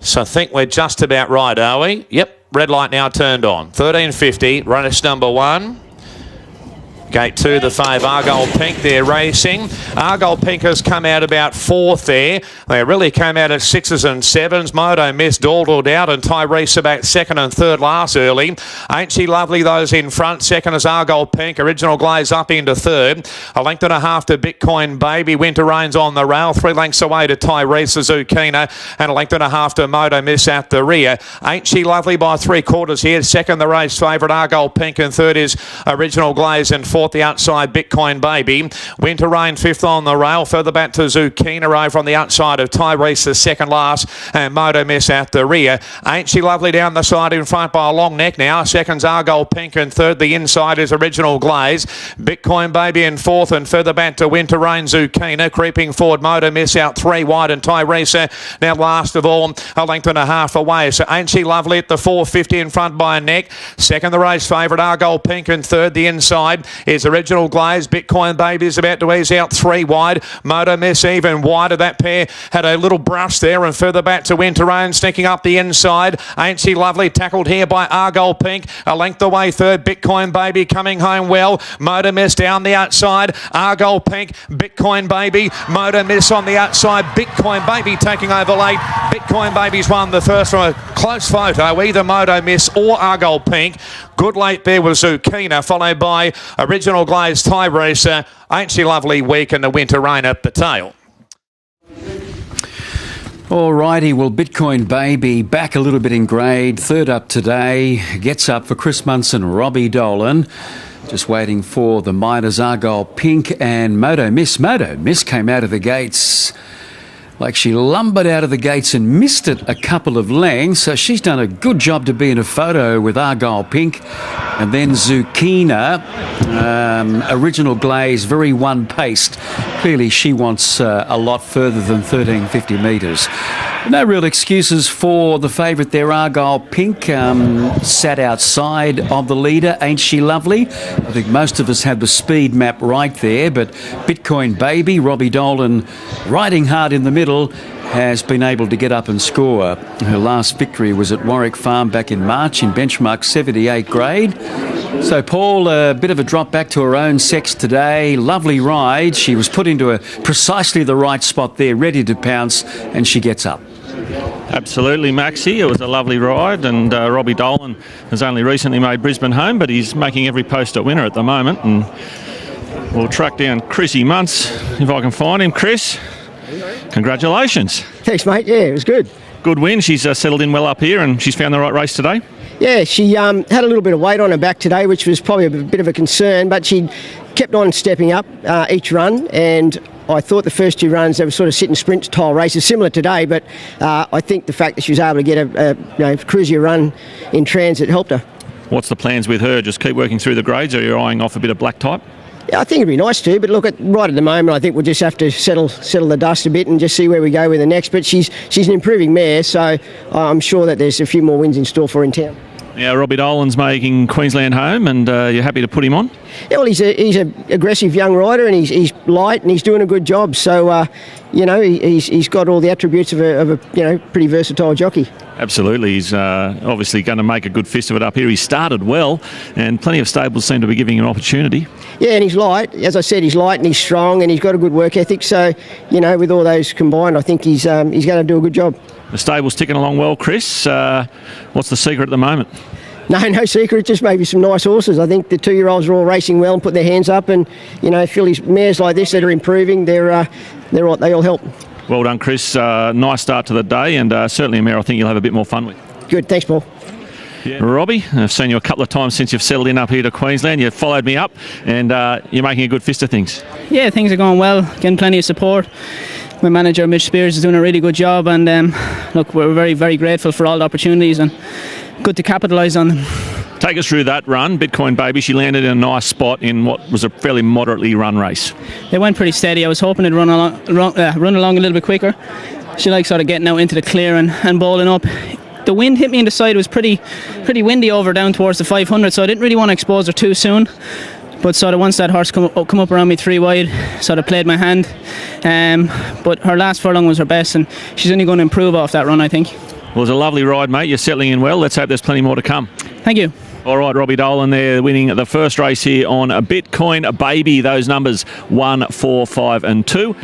So I think we're just about right, are we? Yep, red light now turned on. 13.50, race number 1. Gate 2, the 5, Argyle Pink, they're racing. Argyle Pink has come out about 4th there. They really came out at 6s and 7s. Moto Miss dawdled out, and Tyrese about 2nd and 3rd last early. Ain't She Lovely, those in front. 2nd is Argyle Pink. Original Glaze up into 3rd. A length and a half to Bitcoin Baby. Winter Rain's on the rail. 3 lengths away to Tyrese Zucchina. And a length and a half to Moto Miss at the rear. Ain't She Lovely by 3/4 here. 2nd, the race favourite, Argyle Pink. And 3rd is Original Glaze. And 4th, the outside Bitcoin Baby. Winter Rain 5th on the rail. Further back to Zucchina over on the outside of Tyrese, the 2nd last, and Moto Miss at the rear. Ain't She Lovely down the side in front by a long neck now. 2nd's Argyle Pink, and 3rd the inside is Original Glaze. Bitcoin Baby in 4th, and further back to Winter Rain Zucchina. Creeping forward, Moto Miss out 3 wide, and Tyrese now last of all, a length and a half away. So Ain't She Lovely at the 4.50 in front by a neck. 2nd the race favourite, Argyle Pink, and 3rd the inside is Original Glaze. Bitcoin Baby is about to ease out 3 wide. Moto Miss even wider. That pair had a little brush there, and further back to Winter Rain, sneaking up the inside. Ain't She Lovely tackled here by Argyle Pink. A length away 3rd. Bitcoin Baby coming home well. Moto Miss down the outside. Argyle Pink, Bitcoin Baby. Moto Miss on the outside. Bitcoin Baby taking over late. Bitcoin Baby's won the first from a close photo. Either Moto Miss or Argyle Pink. Good late there was Zucchina, followed by Original Glaze, Tyrese, Ain't She Lovely weak, and the Winter Rain at the tail. Alrighty, well, Bitcoin Baby back a little bit in grade. 3rd up today. Gets up for Chris Munson, Robbie Dolan. Just waiting for the Miners, Argyle Pink and Moto Miss. Moto Miss came out of the gates like she lumbered out of the gates and missed it a couple of lengths. So she's done a good job to be in a photo with Argyle Pink. And then Zucchina, Original Glaze, very one-paced. Clearly she wants a lot further than 1350 metres. No real excuses for the favourite there, Argyle Pink. Sat outside of the leader, Ain't She Lovely. I think most of us had the speed map right there, but Bitcoin Baby, Robbie Dolan riding hard in the middle, has been able to get up and score. Her last victory was at Warwick Farm back in March in benchmark 78 grade. So Paul, a bit of a drop back to her own sex today. Lovely ride. She was put into precisely the right spot there, ready to pounce, and she gets up. Absolutely, Maxie. It was a lovely ride, and Robbie Dolan has only recently made Brisbane home, but he's making every post a winner at the moment. And we'll track down Chrissy Muntz if I can find him. Chris, congratulations. Thanks, mate. Yeah, it was good. Good win. She's settled in well up here, and she's found the right race today. Yeah, she had a little bit of weight on her back today, which was probably a bit of a concern, but she kept on stepping up each run, and I thought the first 2 runs, they were sort of sit and sprint style races, similar today, but I think the fact that she was able to get a cruisier run in transit helped her. What's the plans with her? Just keep working through the grades, or you're eyeing off a bit of black type? Yeah, I think it'd be nice to, but look, right at the moment, I think we'll just have to settle the dust a bit and just see where we go with the next. But she's an improving mare, so I'm sure that there's a few more wins in store for her in town. Yeah, Robbie Dolan's making Queensland home, and you're happy to put him on? Yeah, well, he's an aggressive young rider, and he's light, and he's doing a good job. So, he's got all the attributes of a pretty versatile jockey. Absolutely. He's obviously going to make a good fist of it up here. He started well, and plenty of stables seem to be giving him an opportunity. Yeah, and he's light. As I said, he's light and he's strong, and he's got a good work ethic. So, with all those combined, I think he's going to do a good job. The stable's ticking along well, Chris. What's the secret at the moment? No secret, just maybe some nice horses. I think the 2-year-olds are all racing well and putting their hands up, and, fillies, mares like this that are improving, they all help. Well done, Chris. Nice start to the day, and certainly a mare I think you'll have a bit more fun with. Good, thanks, Paul. Yeah. Robbie, I've seen you a couple of times since you've settled in up here to Queensland. You've followed me up, and you're making a good fist of things. Yeah, things are going well, getting plenty of support. My manager, Mitch Spears, is doing a really good job, and look, we're very, very grateful for all the opportunities, and good to capitalise on them. Take us through that run. Bitcoin Baby, she landed in a nice spot in what was a fairly moderately run race. They went pretty steady. I was hoping it'd run along a little bit quicker. She likes sort of getting out into the clear and bowling up. The wind hit me in the side. It was pretty windy over down towards the 500, so I didn't really want to expose her too soon. But sort of once that horse come up around me 3 wide, sort of played my hand. But her last furlong was her best, and she's only going to improve off that run, I think. Well, it was a lovely ride, mate. You're settling in well. Let's hope there's plenty more to come. Thank you. All right, Robbie Dolan there winning the first race here on a Bitcoin Baby. Those numbers 1, 4, 5 and 2.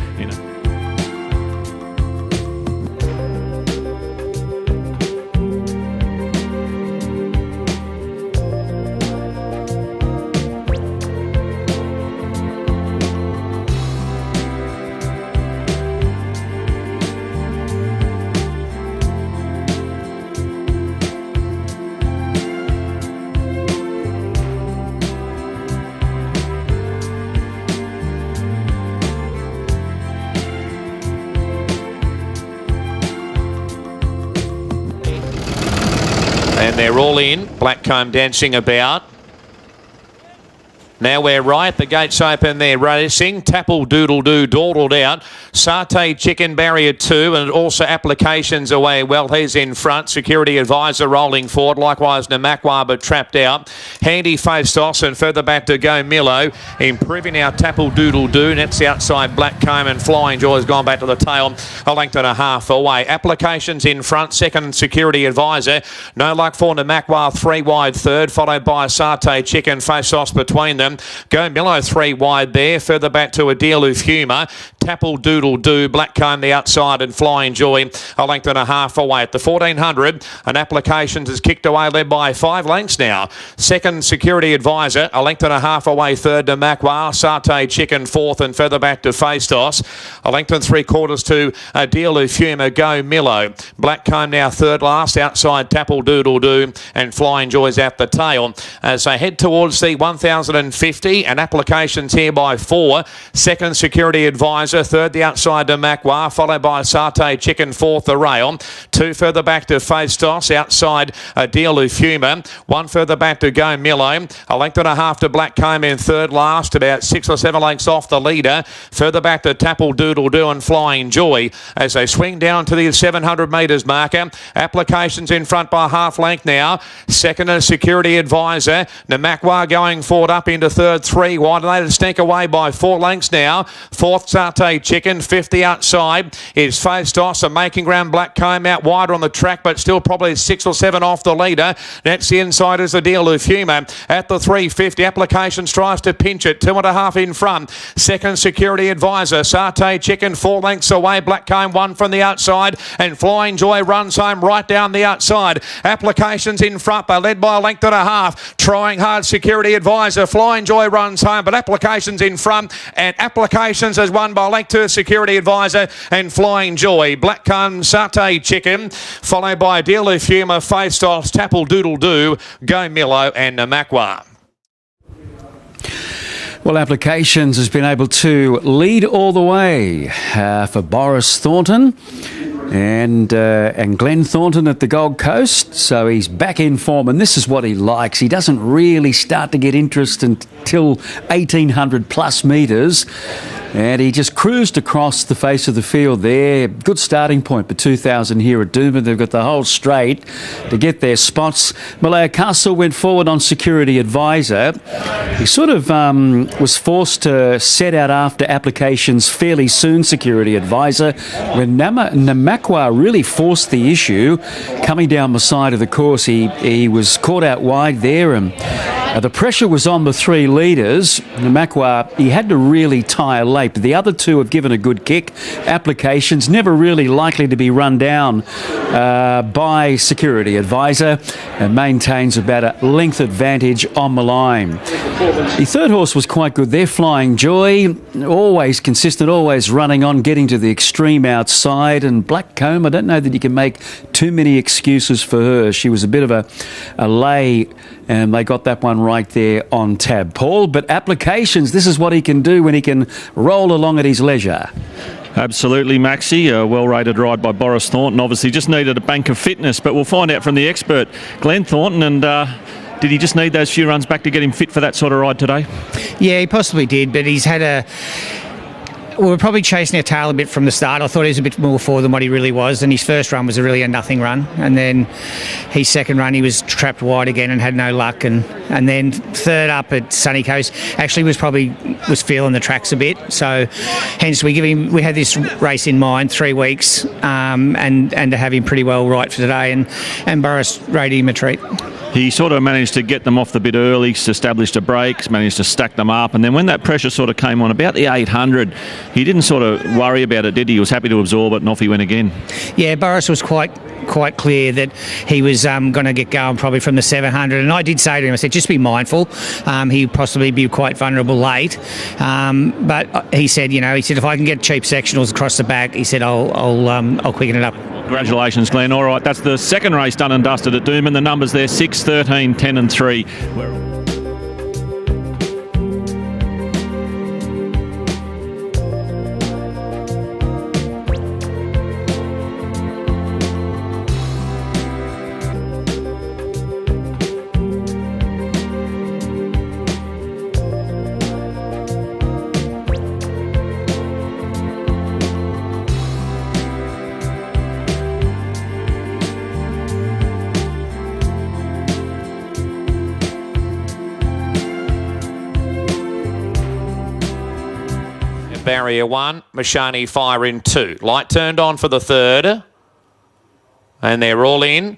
And they're all in. Blackcomb dancing about. Now we're right. The gates open there. Racing. Tapple Doodle Doo dawdled out. Satay Chicken Barrier 2 and also Applications away well. He's in front. Security Advisor rolling forward. Likewise Namakwa but trapped out. Handy Face Toss and further back to Go Millo. Improving our Tapple Doodle Doo. That's the outside Blackcomb and Flying Joy has gone back to the tail. A length and a half away. Applications in front. Second Security Advisor. No luck for Namakwa 3 wide third. Followed by Satay Chicken Face Toss between them. Go Millo 3 wide there. Further back to a deal of humour. Tapple Doodle Doo, Blackcomb the outside and Flying Joy a length and a half away. At the 1400, and Applications is kicked away, led by 5 lengths now. Second Security Advisor, a length and a half away. Third to Macwa, Satay Chicken fourth and further back to Face Toss. A length and 3/4 to a deal of humour, Go Millo. Blackcomb now third last, outside Tapple Doodle Doo and Flying Joy's at the tail. As they head towards the 1050, and Applications here by 4. Second Security Advisor. Third the outside to Macwa, followed by Satay Chicken fourth the rail. 2 further back to Face Toss, outside a deal of humour. 1 further back to Go Millo. A length and a half to Blackcomb in third last, about 6 or 7 lengths off the leader. Further back to Tapple Doodle Doo and Flying Joy as they swing down to the 700 metres marker. Applications in front by half length now. Second is Security Advisor. Namakwa going forward up into third, 3 wide. They sneak away by 4 lengths now. Fourth Satay Chicken, 50 outside is Face Toss, a making ground. Blackcomb out wider on the track, but still probably 6 or 7 off the leader. That's the inside is the deal of humour. At the 350, Applications tries to pinch it, 2.5 in front. Second Security Advisor, Satay Chicken 4 lengths away. Blackcomb 1 from the outside, and Flying Joy runs home right down the outside. Applications in front, but led by a length and a half. Trying hard, Security Advisor. Flying Joy runs home, but Applications in front, and Applications has won by length to Security Advisor and Flying Joy. Blackcomb, Satay Chicken, followed by a deal of humour, Face Toss, Tapple Doodle Doo, Go Millo and Namakwa. Well, Applications has been able to lead all the way for Boris Thornton and Glenn Thornton at the Gold Coast. So he's back in form, and this is what he likes. He doesn't really start to get interest until 1,800 plus metres. And he just cruised across the face of the field there. Good starting point for 2,000 here at Doomben. They've got the whole straight to get their spots. Malaya Castle went forward on Security Advisor. He sort of was forced to set out after Applications fairly soon, Security Advisor, when Namakwa really forced the issue. Coming down the side of the course, he was caught out wide there, and the pressure was on the 3 leaders. Namakwa, he had to really tire late, but the other 2 have given a good kick. Applications never really likely to be run down by Security Advisor, and maintains about a length advantage on the line. The third horse was quite good there, Flying Joy, always consistent, always running on, getting to the extreme outside. And Blackcomb, I don't know that you can make too many excuses for her. She was a bit of a lay, and they got that one right there on tab, Paul. But Applications, this is what he can do when he can roll along at his leisure. Absolutely, Maxie. A well-rated ride by Boris Thornton. Obviously just needed a bank of fitness, but we'll find out from the expert, Glenn Thornton. And did he just need those few runs back to get him fit for that sort of ride today? Yeah, he possibly did, but he's had we were probably chasing our tail a bit from the start. I thought he was a bit more forward than what he really was, and his first run was really a nothing run, and then his second run he was trapped wide again and had no luck, and then third up at Sunny Coast actually was feeling the tracks a bit, so hence we had this race in mind, 3 weeks, and to have him pretty well right for today, and Boris rated him a treat. He sort of managed to get them off the bit early, established the brakes, managed to stack them up, and then when that pressure sort of came on about the 800, he didn't sort of worry about it, did he? He was happy to absorb it, and off he went again. Yeah, Boris was quite clear that he was going to get going probably from the 700, and I did say to him, I said, just be mindful. He'd possibly be quite vulnerable late, but he said, if I can get cheap sectionals across the back, he said, I'll quicken it up. Congratulations, Glenn. All right, that's the second race done and dusted at Doomben. The numbers there, 6, 13, 10 and 3. Barrier 1, Mashani Fire in 2. Light turned on for the third. And they're all in.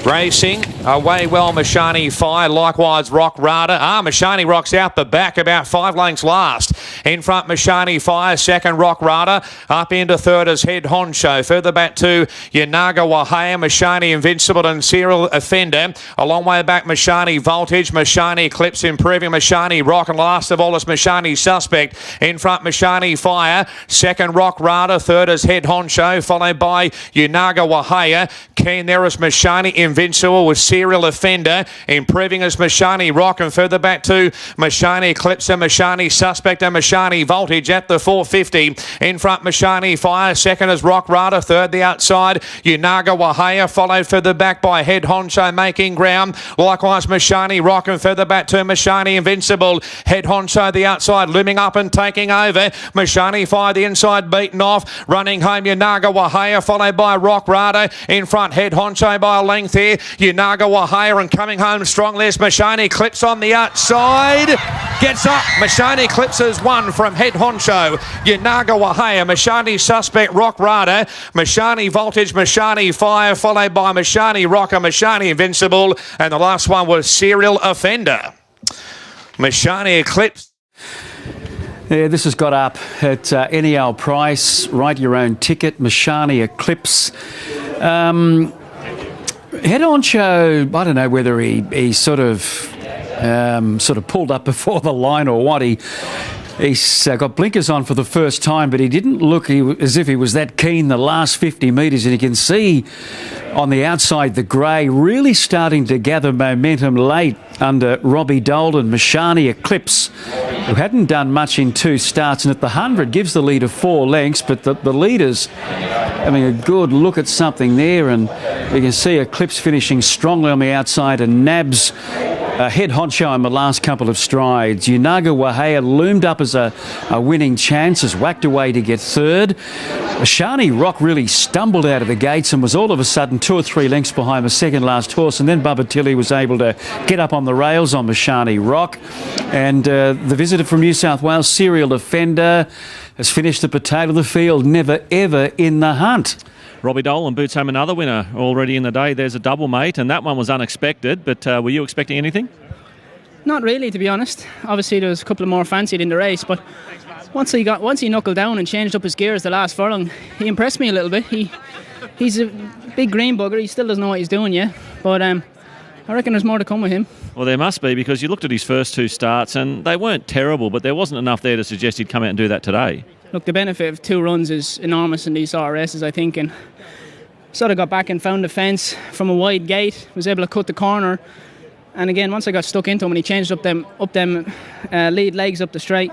Racing away well, Mashani Fire, likewise Rock Rada. Mashani Rock's out the back, about 5 lengths last. In front, Mashani Fire, second Rock Rada. Up into third is Head Honcho. Further back to Yanaga Wahaya, Mashani Invincible and Serial Offender. A long way back, Mashani Voltage, Mashani Eclipse improving, Mashani Rock, and last of all is Mashani Suspect. In front, Mashani Fire, second Rock Rada, third is Head Honcho, followed by Yanaga Wahaya. Keen there is Mashani Invincible with Serial Offender, improving as Mashani Rock, and further back to Mashani Eclipse and Mashani Suspect and Mashani Voltage at the 450. In front, Mashani Fire, second is Rock Rada, third the outside, Yunaga Wahaya, followed further back by Head Honcho making ground. Likewise, Mashani Rock, and further back to Mashani Invincible. Head Honcho the outside, looming up and taking over. Mashani Fire the inside beaten off, running home Yunaga Wahaya, followed by Rock Rada. In front, Head Honcho by a length here. Yunaga Wahaya, and coming home strong there's Mashani Clips on the outside. Gets up. Mashani Clips has won from Head Honcho. Yunaga Wahaya, Mashani Suspect, Rock Rada, Mashani Voltage, Mashani Fire, followed by Mashani Rock and Mashani Invincible. And the last one was Serial Offender. Mashani Eclipse. Yeah, this has got up at any old price. Write your own ticket. Mashani Eclipse. Head Honcho, I don't know whether he sort of pulled up before the line or what. He's got blinkers on for the first time, but he didn't look as if he was that keen the last 50 metres. And you can see on the outside the grey really starting to gather momentum late under Robbie Dolan. Mashani Eclipse, who hadn't done much in 2 starts, and at the 100 gives the leader 4 lengths, but the leaders having a good look at something there, and you can see Eclipse finishing strongly on the outside and nabs Head Honcho in the last couple of strides. Yunaga Wahaya loomed up as a winning chance, has whacked away to get third. Mashani Rock really stumbled out of the gates and was all of a sudden 2 or 3 lengths behind the second last horse, and then Bubba Tilly was able to get up on the rails on Mashani Rock. And the visitor from New South Wales, Serial Offender, has finished the potato of the field, never ever in the hunt. Robbie Dolan boots home another winner already in the day. There's a double, mate, and that one was unexpected, but were you expecting anything? Not really, to be honest. Obviously there was a couple of more fancied in the race, but once he knuckled down and changed up his gears the last furlong, he impressed me a little bit. He's a big green bugger. He still doesn't know what he's doing yet, but I reckon there's more to come with him. Well, there must be, because you looked at his first 2 starts and they weren't terrible, but there wasn't enough there to suggest he'd come out and do that today. Look, the benefit of 2 runs is enormous in these sort of races, I think, and sort of got back and found the fence from a wide gate, was able to cut the corner, and again, once I got stuck into him and he changed up them lead legs up the straight,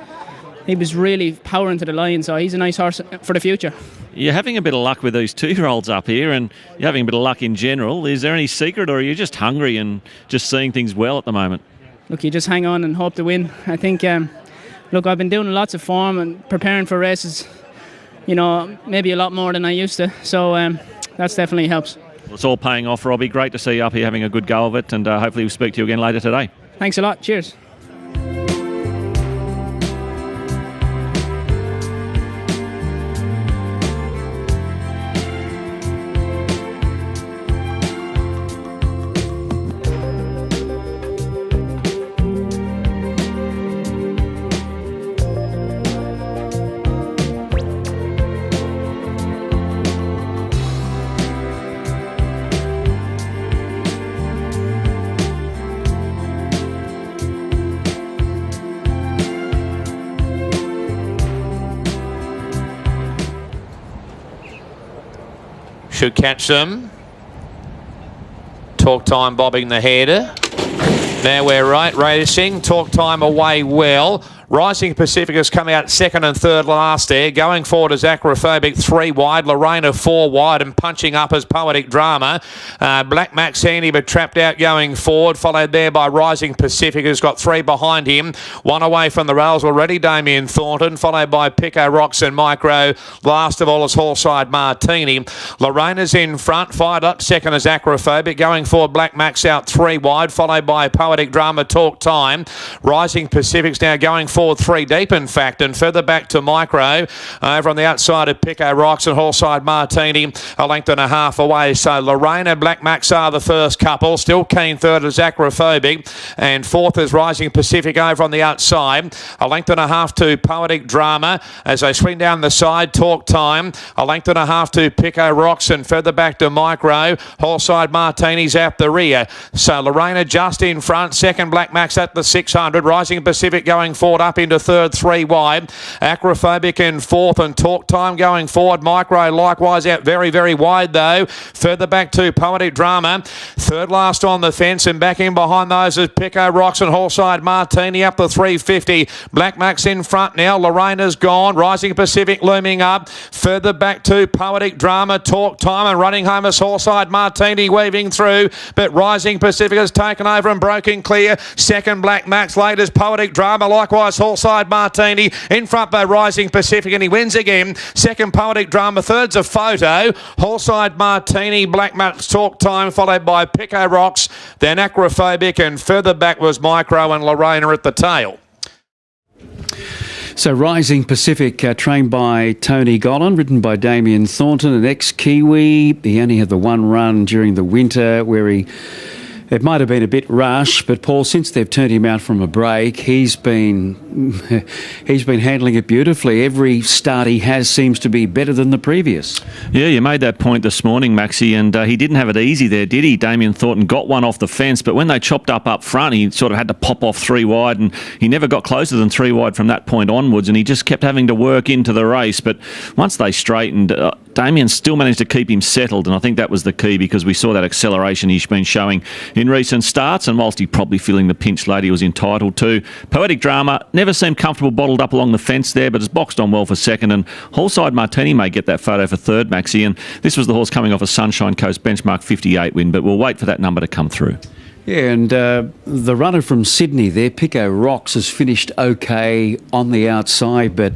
he was really powering to the line, so he's a nice horse for the future. You're having a bit of luck with these 2-year-olds up here, and you're having a bit of luck in general. Is there any secret, or are you just hungry and just seeing things well at the moment? Look, you just hang on and hope to win. I think look, I've been doing lots of form and preparing for races, maybe a lot more than I used to. So that's definitely helps. Well, it's all paying off, Robbie. Great to see you up here having a good go of it, and hopefully we'll speak to you again later today. Thanks a lot. Cheers. Should catch them. Talk Time bobbing the head. Now we're right racing. Talk Time away well. Rising Pacific has come out second and third last there. Going forward is Acrophobic 3 wide. Lorena 4 wide and punching up as Poetic Drama. Black Max Handy but trapped out going forward. Followed there by Rising Pacific who's got 3 behind him. 1 away from the rails already, Damien Thornton. Followed by Pico Rocks and Micro. Last of all is Hallside Martini. Lorena's in front. Fired up second is Acrophobic. Going forward Black Max out 3 wide. Followed by Poetic Drama Talk Time. Rising Pacific's now going forward 3 deep in fact, and further back to Micro over on the outside of Pico Rocks and Hallside Martini a length and a half away. So Lorena, Black Max are the first couple. Still keen third is Acrophobic, and fourth is Rising Pacific over on the outside a length and a half to Poetic Drama as they swing down the side. Talk Time a length and a half to Pico Rocks, and further back to Micro. Hallside Martini's at the rear. So Lorena just in front, second Black Max at the 600. Rising Pacific going forward up into third, 3 wide. Acrophobic in fourth, and Talk Time going forward. Micro likewise out very, very wide though. Further back to Poetic Drama. Third last on the fence, and back in behind those is Pico Rocks and Hallside Martini up the 350. Black Max in front now. Lorena's gone. Rising Pacific looming up. Further back to Poetic Drama. Talk Time, and running home is Hallside Martini weaving through, but Rising Pacific has taken over and broken clear. Second Black Max, late is Poetic Drama, likewise Hallside Martini in front by Rising Pacific, and he wins again. Second Poetic Drama, third's a Photo. Hallside Martini, Black Max Talk Time, followed by Pico Rocks, then Acrophobic, and further back was Micro and Lorena at the tail. So Rising Pacific, trained by Tony Gollan, ridden by Damien Thornton, an ex-Kiwi. He only had the one run during the winter where it might have been a bit rushed, but Paul, since they've turned him out from a break, he's been handling it beautifully. Every start he has seems to be better than the previous. Yeah, you made that point this morning, Maxie, and he didn't have it easy there, did he? Damien Thornton got one off the fence, but when they chopped up front, he sort of had to pop off 3 wide, and he never got closer than 3 wide from that point onwards, and he just kept having to work into the race. But once they straightened, Damien still managed to keep him settled, and I think that was the key, because we saw that acceleration he's been showing in recent starts, and whilst he probably feeling the pinch late he was entitled to. Poetic Drama never seemed comfortable bottled up along the fence there, but has boxed on well for second, and Hallside Martini may get that photo for third, Maxie, and this was the horse coming off a Sunshine Coast benchmark 58 win, but we'll wait for that number to come through. Yeah, and the runner from Sydney there, Pico Rocks, has finished okay on the outside, but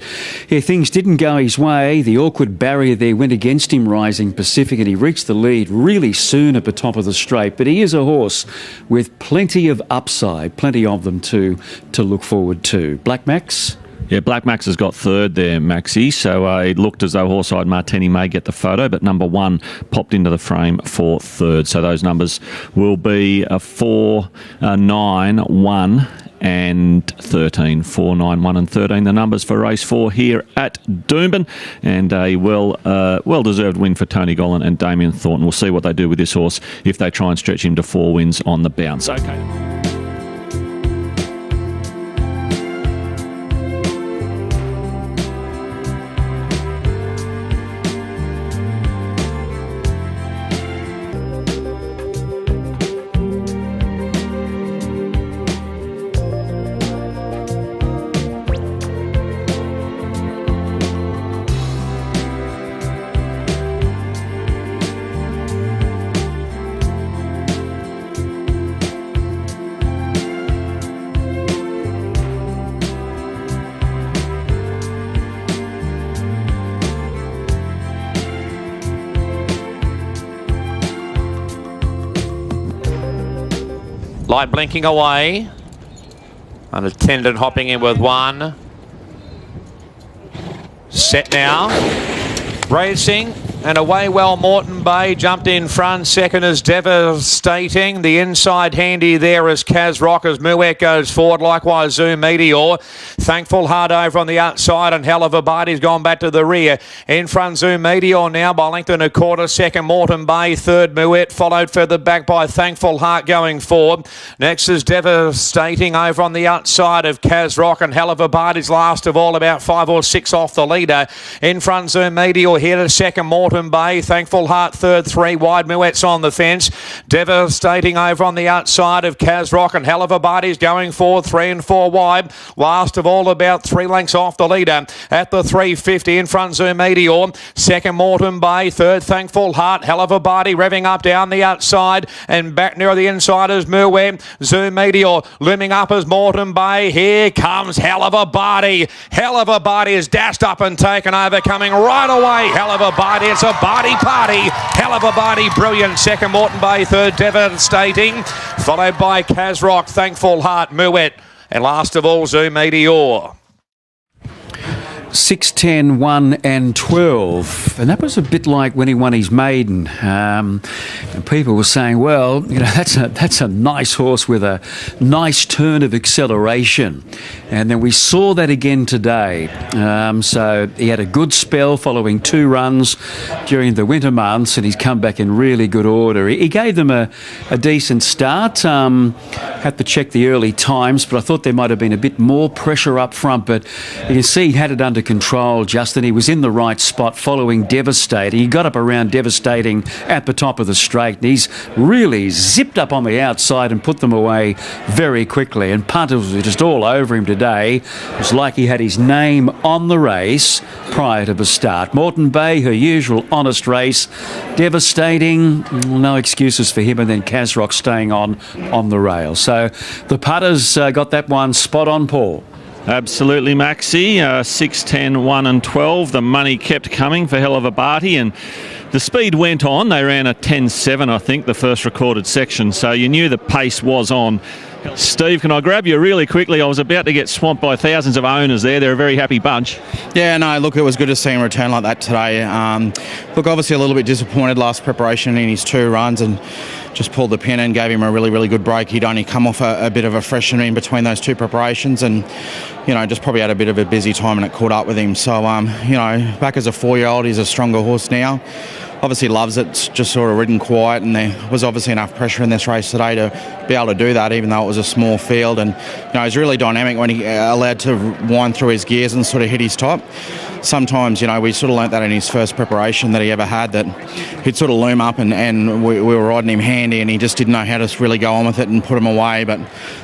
yeah, things didn't go his way. The awkward barrier there went against him, Rising Pacific, and he reached the lead really soon at the top of the straight. But he is a horse with plenty of upside, plenty of them to look forward to. Black Max? Yeah, Black Max has got third there, Maxie, so it looked as though Hallside Martini may get the photo, but number 1 popped into the frame for third. So those numbers will be 4, 9, 1 and 13. 4, 9, 1 and 13, the numbers for race 4 here at Doomben, and a well-deserved win for Tony Gollan and Damien Thornton. We'll see what they do with this horse if they try and stretch him to 4 wins on the bounce. Okay. Light blinking away. Unattended hopping in with 1. Set now. Racing. And away well, Moreton Bay jumped in front. Second is Devastating. The inside handy there is Kaz Rock as Moet goes forward. Likewise, Zoom Meteor. Thankful Heart over on the outside, and Hell of a Bite. He's gone back to the rear. In front, Zoom Meteor now by length and a quarter. Second, Moreton Bay. Third, Moet, followed further back by Thankful Heart going forward. Next is Devastating over on the outside of Kaz Rock, and Hell of a Bite is last of all, about 5 or 6 off the leader. In front, Zoom Meteor here to second, Moreton Bay. Thankful Heart third, 3 wide. Muet's on the fence. Devastating over on the outside of Kaz Rock, and Hell of a Bite is going forward, 3 and 4 wide. Last of all, about 3 lengths off the leader at the 350. In front, Zoom Meteor. Second, Moreton Bay. Third, Thankful Heart. Hell of a Bite revving up down the outside, and back near the inside is Moet. Zoom Meteor looming up as Moreton Bay. Here comes Hell of a Bite. Hell of a Bite is dashed up and taken over, coming right away. Hell of a Bite. It's a Barty party. Hell of a Barty, brilliant. Second, Moreton Bay. Third, Devastating. Followed by Kaz Rock, Thankful Heart, Moet. And last of all, Zoom Meteor. 6, 10, 1 and 12. And that was a bit like when he won his maiden. And people were saying, well, you know, that's a nice horse with a nice turn of acceleration. And then we saw that again today. So he had a good spell following 2 runs during the winter months, and he's come back in really good order. He gave them a decent start. Had to check the early times, but I thought there might have been a bit more pressure up front. But you can see he had it under control, Justin. He was in the right spot following Devastating. He got up around Devastating at the top of the straight, and he's really zipped up on the outside and put them away very quickly. And punters were just all over him today. It was like he had his name on the race prior to the start. Moreton Bay, her usual honest race. Devastating, no excuses for him, and then Kaz Rock staying on the rail. So the putters got that one spot on, Paul. Absolutely, Maxi. 6, 10, 1 and 12. The money kept coming for Hell of a Barty, and the speed went on. They ran a 10.7, I think, the first recorded section, so you knew the pace was on. Steve, can I grab you really quickly? I was about to get swamped by thousands of owners there. They're a very happy bunch. Yeah, no, look, it was good to see him return like that today. Look, obviously a little bit disappointed last preparation in his 2 runs, and just pulled the pin and gave him a really, really good break. He'd only come off a bit of a freshener in between those 2 preparations, and, you know, just probably had a bit of a busy time, and it caught up with him. So, you know, back as a 4-year-old, he's a stronger horse now. Obviously loves it, just sort of ridden quiet, and there was obviously enough pressure in this race today to be able to do that, even though it was a small field. And, you know, he's really dynamic when he allowed to wind through his gears and sort of hit his top. Sometimes, you know, we sort of learnt that in his first preparation that he ever had, that he'd sort of loom up and we were riding him handy, and he just didn't know how to really go on with it and put him away. But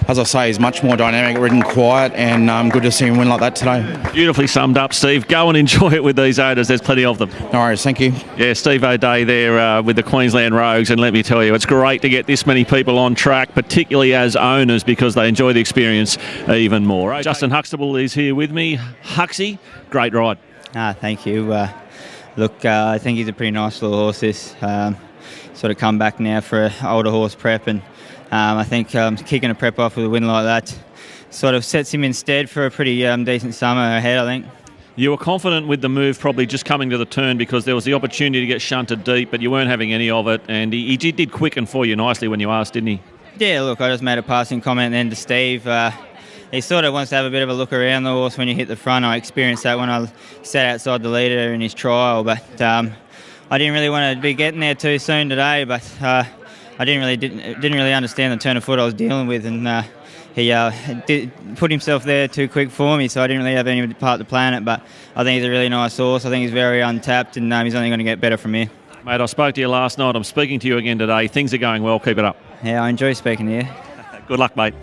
as I say, he's much more dynamic, ridden quiet, and good to see him win like that today. Beautifully summed up, Steve. Go and enjoy it with these owners. There's plenty of them. No worries, thank you. Yeah, Steve O'Day there with the Queensland Rogues, and let me tell you, it's great to get this many people on track, particularly as owners, because they enjoy the experience even more. Okay. Justin Huxtable is here with me. Huxie, great ride. Thank you. Look, I think he's a pretty nice little horse, this. Sort of come back now for an older horse prep, and I think kicking a prep off with a win like that sort of sets him in stead for a pretty decent summer ahead, I think. You were confident with the move, probably just coming to the turn, because there was the opportunity to get shunted deep, but you weren't having any of it, and he did quicken for you nicely when you asked, didn't he? Yeah, look, I just made a passing comment then to Steve. He sort of wants to have a bit of a look around the horse when you hit the front. I experienced that when I sat outside the leader in his trial, but I didn't really want to be getting there too soon today, but I didn't really understand the turn of foot I was dealing with, and he did put himself there too quick for me, so I didn't really have any part to plan it. But I think he's a really nice horse. I think he's very untapped, and he's only going to get better from here. Mate, I spoke to you last night. I'm speaking to you again today. Things are going well. Keep it up. Yeah, I enjoy speaking to you. Good luck, mate.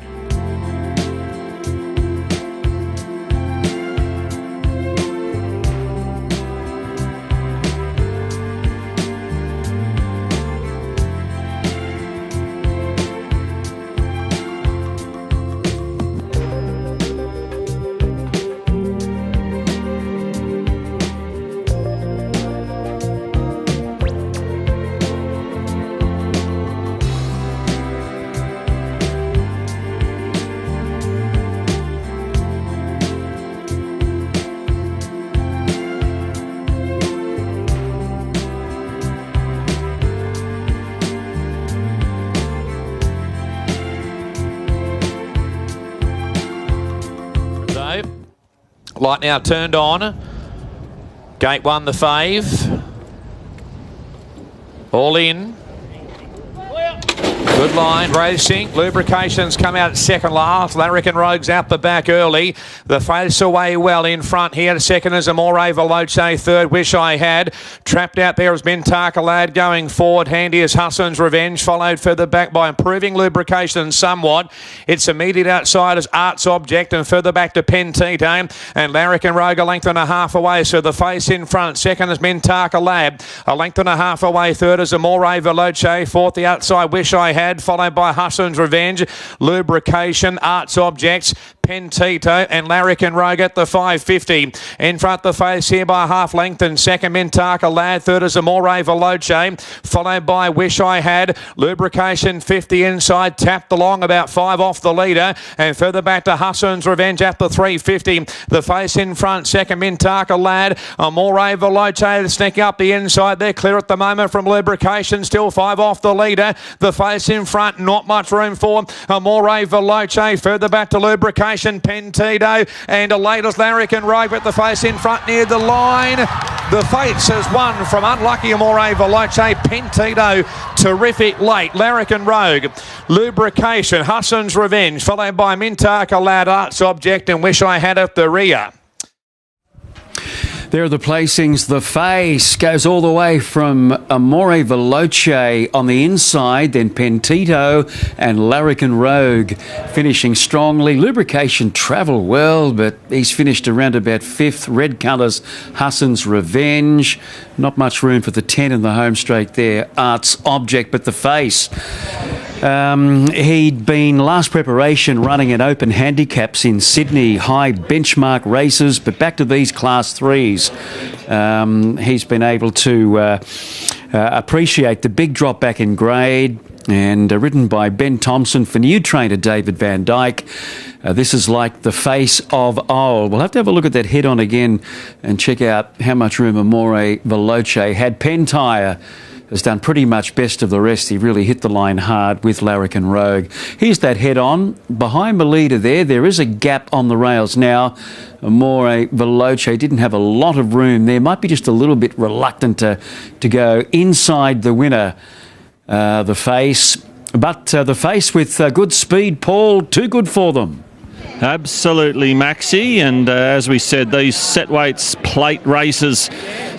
Light now turned on. Gate 1, the fave. All in. Good line, racing. Lubrications come out second last. Larrick and Rogue's out the back early. The face away well in front here. Second is Amore Veloce. Third, Wish I Had. Trapped out there has been Tarkalad going forward. Handy is Hassan's Revenge. Followed further back by Improving Lubrication somewhat. It's immediate outside as Art's Object and further back to Pentito. And Larrick and Rogue a length and a half away. So the face in front. Second has been Tarkalad. A length and a half away. Third is Amore Veloce. Fourth, the outside Wish I Had. Followed by Hassan's Revenge, Lubrication, Art's Objects, Pentito and Larrick and Rogue at the 550. In front the face here by half length and second Mintaka Lad. Third is Amore Veloce. Followed by Wish I Had. Lubrication 50 inside. Tapped along about 5 off the leader. And further back to Hassan's Revenge at the 350. The face in front. Second Mintaka Lad. Amore Veloce sneaking up the inside. They're clear at the moment from Lubrication. Still 5 off the leader. The face in front. Not much room for Amore Veloce. Further back to Lubrication. Pentito and a latest Larrick and Rogue at the face in front near the line. The Fates has won from unlucky Amore Veloce. Pentito terrific late. Larrick and Rogue, Lubrication, Hassan's Revenge, followed by Mintaka Lad, Art's Object and Wish I Had at the rear. There are the placings. The face goes all the way from Amore Veloce on the inside, then Pentito and Larrick and Rogue finishing strongly. Lubrication travel well, but he's finished around about 5th. Red colours, Hassan's Revenge. Not much room for the 10 in the home straight there. Art's Object, but the face. He'd been last preparation running in open handicaps in Sydney, high benchmark races, but back to these class 3s. He's been able to appreciate the big drop back in grade, and ridden by Ben Thompson for new trainer David Van Dyke. This is like the face of old. We'll have to have a look at that head on again and check out how much room Amore Veloce had. Pentire has done pretty much best of the rest. He really hit the line hard with Larrick and Rogue. Here's that head on. Behind the leader there is a gap on the rails now. Amore Veloce didn't have a lot of room there. Might be just a little bit reluctant to go inside the winner, the face. But the face with good speed, Paul, too good for them. Absolutely, Maxi, and as we said, these set weights plate races,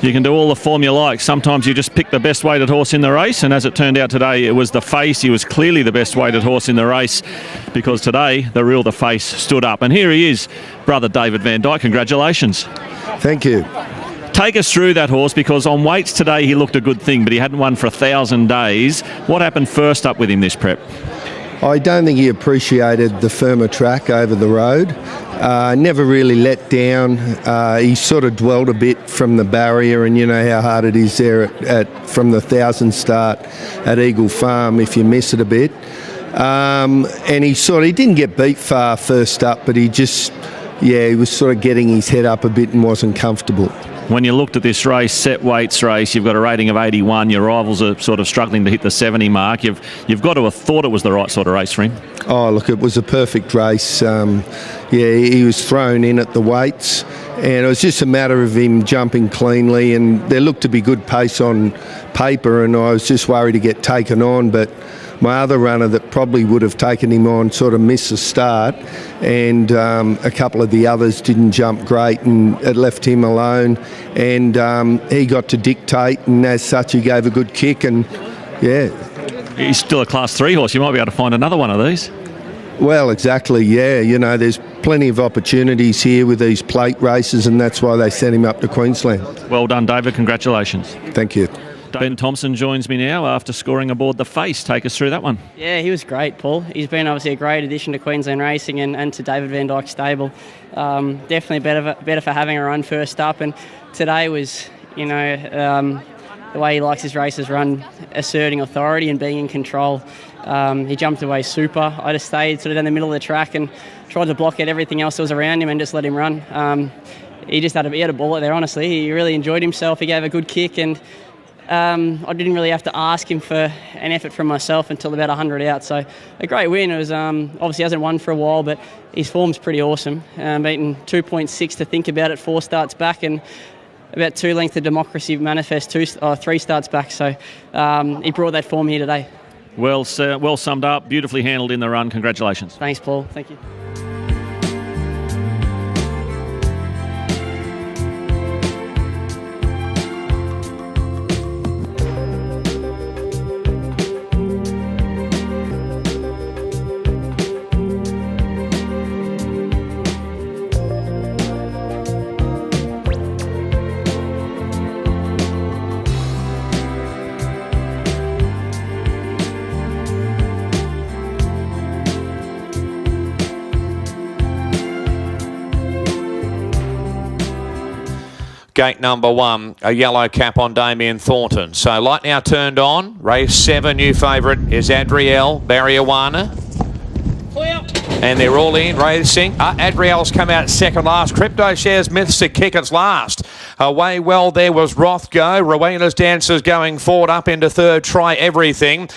you can do all the form you like. Sometimes you just pick the best weighted horse in the race, and as it turned out today, it was the face. He was clearly the best weighted horse in the race, because today the face stood up. And here he is, brother David Van Dyke. Congratulations. Thank you. Take us through that horse, because on weights today he looked a good thing, but he hadn't won for 1,000 days. What happened first up with him this prep? I don't think he appreciated the firmer track over the road. Never really let down. He sort of dwelled a bit from the barrier, and you know how hard it is there from the 1,000 start at Eagle Farm if you miss it a bit. And he didn't get beat far first up, but he was sort of getting his head up a bit and wasn't comfortable. When you looked at this race, set weights race, you've got a rating of 81. Your rivals are sort of struggling to hit the 70 mark. You've got to have thought it was the right sort of race for him. Oh, look, it was a perfect race. He was thrown in at the weights, and it was just a matter of him jumping cleanly, and there looked to be good pace on paper, and I was just worried to get taken on, but my other runner that probably would have taken him on sort of missed the start, and a couple of the others didn't jump great, and it left him alone, and he got to dictate, and as such he gave a good kick, and yeah. He's still a Class 3 horse. You might be able to find another one of these. Well, exactly, yeah. You know, there's plenty of opportunities here with these plate races, and that's why they sent him up to Queensland. Well done, David. Congratulations. Thank you. Ben Thompson joins me now after scoring aboard the face. Take us through that one. Yeah, he was great, Paul. He's been obviously a great addition to Queensland Racing and to David Van Dyke's stable. Definitely better for having a run first up. And today was, the way he likes his races run, asserting authority and being in control. He jumped away super. I just stayed sort of down the middle of the track and tried to block out everything else that was around him and just let him run. He had a bullet there, honestly. He really enjoyed himself. He gave a good kick, and I didn't really have to ask him for an effort from myself until about 100 out. So a great win. It was obviously hasn't won for a while, but his form's pretty awesome. Beaten 2.6 to think about it, 4 starts back, and about 2 lengths of Democracy Manifest 3 starts back. So he brought that form here today. Well summed up, beautifully handled in the run. Congratulations. Thanks, Paul. Thank you. Gate number 1, a yellow cap on Damien Thornton. So light now turned on. Race 7, new favourite is Adriel Barriawana. And they're all in racing. Adriel's come out second last. Crypto Shares Myths to kick its last. Away well there was Rothgo. Rowena's Dancers going forward up into third. Try Everything.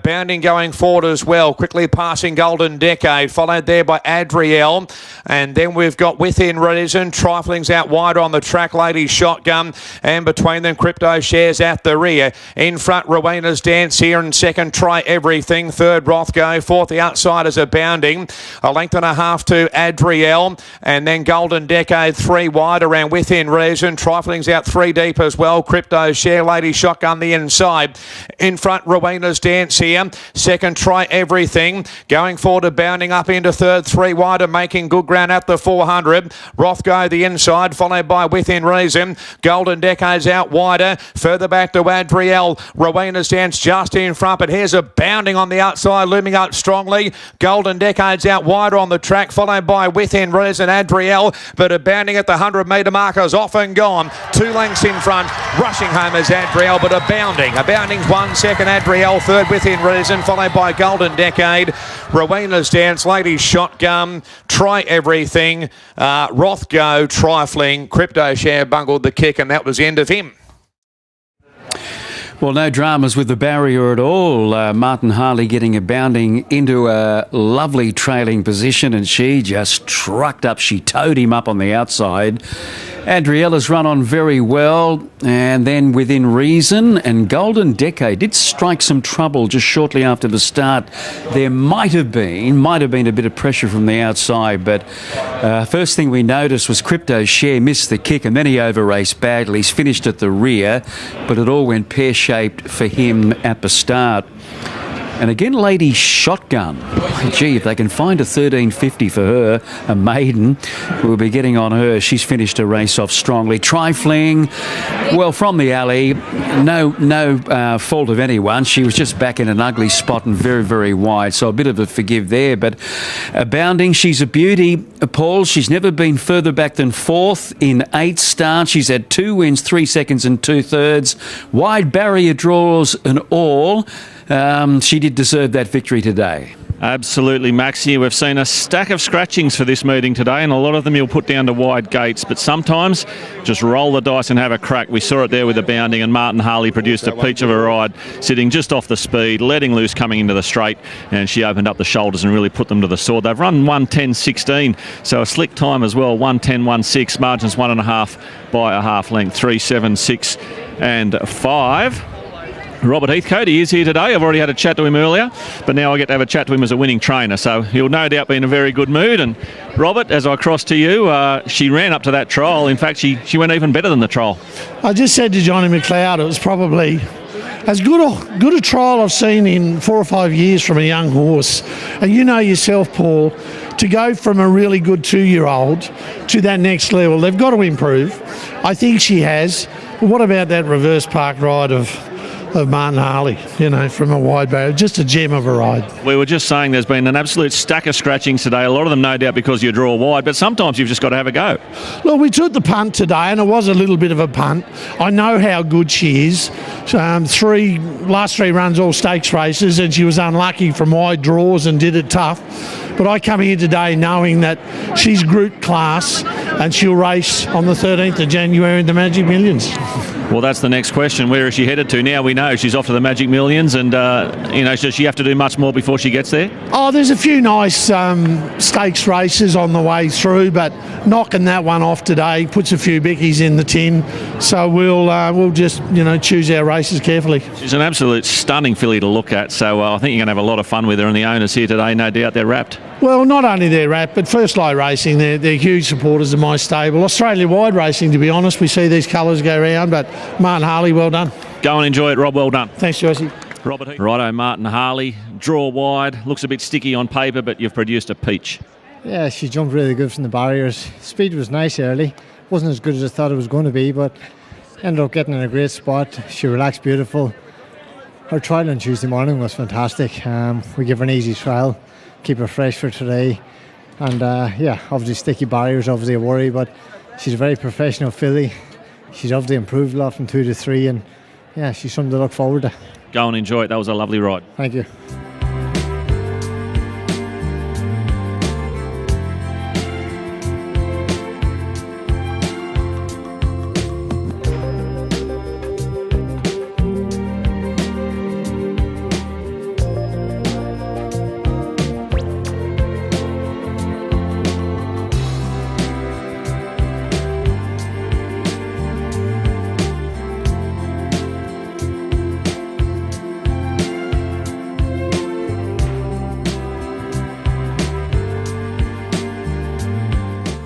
Bounding going forward as well. Quickly passing Golden Decade. Followed there by Adriel. And then we've got Within Reason. Trifling's out wider on the track. Lady Shotgun. And between them Crypto Shares at the rear. In front Rowena's Dance here. And second Try Everything. Third Rothgo. Fourth the Outsiders are bounding. A length and a half to Adriel, and then Golden Decade 3 wide around Within Reason. Trifling's out 3 deep as well. Crypto Share, Lady Shotgun the inside. In front, Rowena's Dance here. Second, Try Everything. Going forward to bounding up into third, 3 wide and making good ground at the 400. Rothgo the inside, followed by Within Reason. Golden Decade's out wider. Further back to Adriel. Rowena's Dance just in front, but here's a bounding on the outside, looming up strongly. Golden Decade's out wider on the track, followed by Within Reason Adriel, but a bounding at the 100 metre marker is off and gone. 2 lengths in front, rushing home is Adriel, but a bounding 1 second Adriel, third Within Reason, followed by Golden Decade, Rowena's Dance, Lady Shotgun, Try Everything, Rothgo, Trifling, Crypto Share bungled the kick, and that was the end of him. Well, no dramas with the barrier at all. Martin Harley getting a bounding into a lovely trailing position, and she just trucked up. She towed him up on the outside. Adriella's run on very well, and then Within Reason and Golden Decade did strike some trouble just shortly after the start. There might have been a bit of pressure from the outside, but first thing we noticed was Crypto Share missed the kick, and then he over-raced badly. He's finished at the rear, but it all went pear-shaped for him at the start. And again, Lady Shotgun. Gee, if they can find a 13.50 for her, a maiden, we'll be getting on her. She's finished a race off strongly. Trifling, well, from the alley, no fault of anyone. She was just back in an ugly spot and very, very wide, so a bit of a forgive there. But bounding, she's a beauty, Paul. She's never been further back than 4th in 8 starts. She's had 2 wins, 3 seconds and 2/3. Wide barrier draws and all. She did deserve that victory today. Absolutely, Maxie. We've seen a stack of scratchings for this meeting today, and a lot of them you'll put down to wide gates, but sometimes just roll the dice and have a crack. We saw it there with the bounding, and Martin Harley produced a peach of a ride, sitting just off the speed, letting loose coming into the straight, and she opened up the shoulders and really put them to the sword. They've run 1:10.16, so a slick time as well, 1:10.16, margins 1.5 by a half length, 3.76 and 5. Robert Heathcote, he is here today. I've already had a chat to him earlier, but now I get to have a chat to him as a winning trainer, so he'll no doubt be in a very good mood. And Robert, as I cross to you, she ran up to that trial. In fact, she went even better than the trial. I just said to Johnny McLeod, it was probably as good a trial I've seen in 4 or 5 years from a young horse. And you know yourself, Paul, to go from a really good 2-year-old to that next level, they've got to improve. I think she has. But what about that reverse park ride of Martin Harley, from a wide barrier? Just a gem of a ride. We were just saying there's been an absolute stack of scratchings today, a lot of them no doubt because you draw wide, but sometimes you've just got to have a go. Look, we took the punt today, and it was a little bit of a punt. I know how good she is. Last 3 runs all stakes races, and she was unlucky from wide draws and did it tough. But I come here today knowing that she's group class, and she'll race on the 13th of January in the Magic Millions. Well, that's the next question. Where is she headed to? Now we know she's off to the Magic Millions, and does she have to do much more before she gets there? Oh, there's a few nice stakes races on the way through, but knocking that one off today puts a few bickies in the tin. So we'll just choose our races carefully. She's an absolute stunning filly to look at. So I think you're going to have a lot of fun with her, and the owners here today, no doubt, they're wrapped. Well, not only they're wrapped, but First Light Racing, they're huge supporters of my stable. Australia-wide racing, to be honest, we see these colours go round, but Martin Harley, well done. Go and enjoy it, Rob. Well done. Thanks, Joycey. Robert Heath. Righto, Martin Harley. Draw wide. Looks a bit sticky on paper, but you've produced a peach. Yeah, she jumped really good from the barriers. Speed was nice early. Wasn't as good as I thought it was going to be, but ended up getting in a great spot. She relaxed beautiful. Her trial on Tuesday morning was fantastic. We give her an easy trial, keep her fresh for today. And obviously sticky barriers, obviously a worry, but she's a very professional filly. She's obviously improved a lot from 2 to 3, and yeah, she's something to look forward to. Go and enjoy it. That was a lovely ride. Thank you.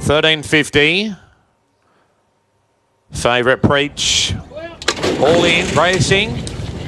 $13.50. Favourite Preach. All in, racing.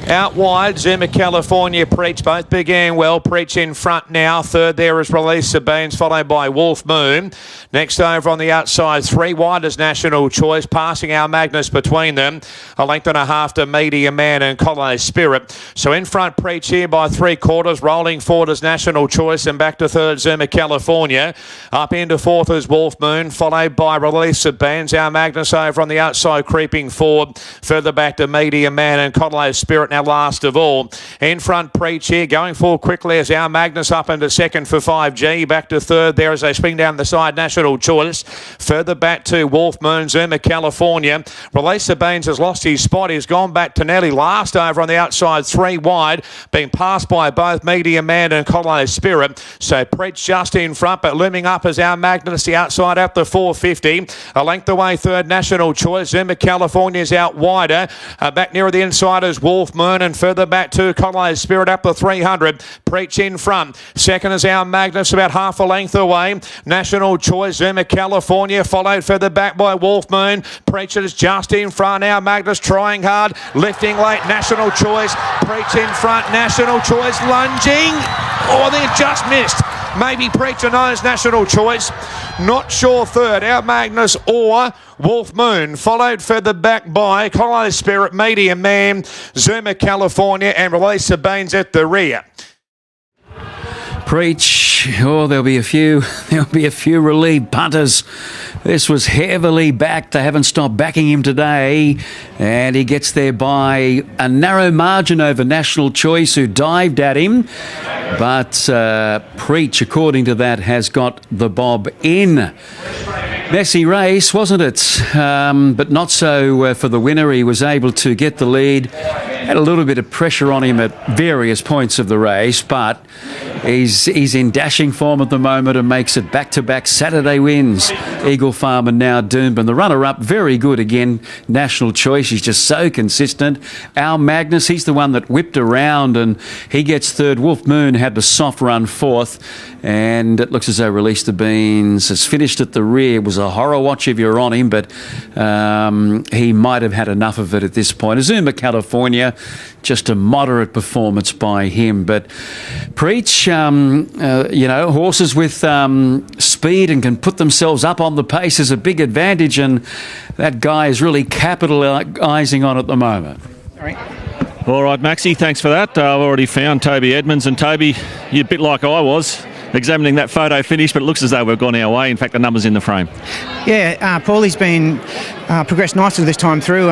Out wide, Zuma California, Preach both began well. Preach in front now. Third there is Release Sabines, followed by Wolf Moon. Next over on the outside, 3 wide is National Choice, passing our Magnus between them. A length and a half to Media Man and Collo Spirit. So in front, Preach here by 3/4. Rolling forward is National Choice, and back to third, Zuma California. Up into fourth is Wolf Moon, followed by Release Sabines. Our Magnus over on the outside, creeping forward. Further back to Media Man and Collo Spirit. Now last of all, in front, Preach here, going forward quickly as our Magnus up into second for 5G. Back to third there as they swing down the side, National Choice. Further back to Wolf Moon, Zuma California. Release Sabines has lost his spot. He's gone back to nearly last over on the outside, 3 wide, being passed by both Media Man and Collo Spirit. So Preach just in front, but looming up as our Magnus, the outside at the 450. A length away third, National Choice. Zuma California's out wider. Back nearer the inside is Wolf Moon, and further back to Collo Spirit up the 300. Preach in front. Second is our Magnus, about half a length away. National Choice, Zuma California, followed further back by Wolf Moon. Preach is just in front. Our Magnus trying hard, lifting late. National Choice, Preach in front. National Choice lunging. Oh, I think it just missed. Maybe Preacher knows National Choice. Not sure third. Our Magnus or Wolf Moon, followed further back by Collo Spirit, Media Man, Zuma California, and Release Sabines at the rear. Preach. Oh, there'll be a few relieved punters. This was heavily backed. They haven't stopped backing him today, and he gets there by a narrow margin over National Choice, who dived at him. But Preach, according to that, has got the bob in. Messy race, wasn't it? But not so for the winner. He was able to get the lead. Had a little bit of pressure on him at various points of the race, but he's in dashing form at the moment and makes it back-to-back Saturday wins. Eagle Farm and now Doomben. The runner-up, very good again. National Choice, he's just so consistent. Our Magnus, he's the one that whipped around and he gets third. Wolf Moon had the soft run fourth, and it looks as though Release the Beans has finished at the rear. It was a horror watch if you're on him, but he might have had enough of it at this point. Azuma California, just a moderate performance by him. But Preach, horses with speed and can put themselves up on the pace is a big advantage, and that guy is really capitalising on at the moment. All right, Maxie, thanks for that. I've already found Toby Edmonds, and Toby, you're a bit like I was, examining that photo finish, but it looks as though we've gone our way. In fact, the number's in the frame. Yeah, Paulie's been progressed nicely this time through.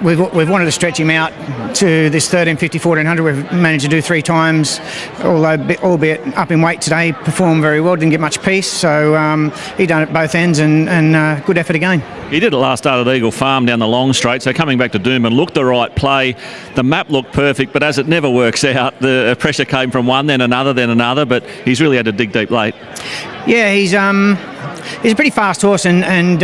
We've wanted to stretch him out to this 1350, 1400. We've managed to do 3 times, albeit up in weight today. Performed very well, didn't get much peace, so he done it at both ends, and good effort again. He did it last start at Eagle Farm down the long straight, so coming back to Doomben looked the right play. The map looked perfect, but as it never works out, the pressure came from one, then another, but he's really had to dig deep late. Yeah, he's a pretty fast horse, and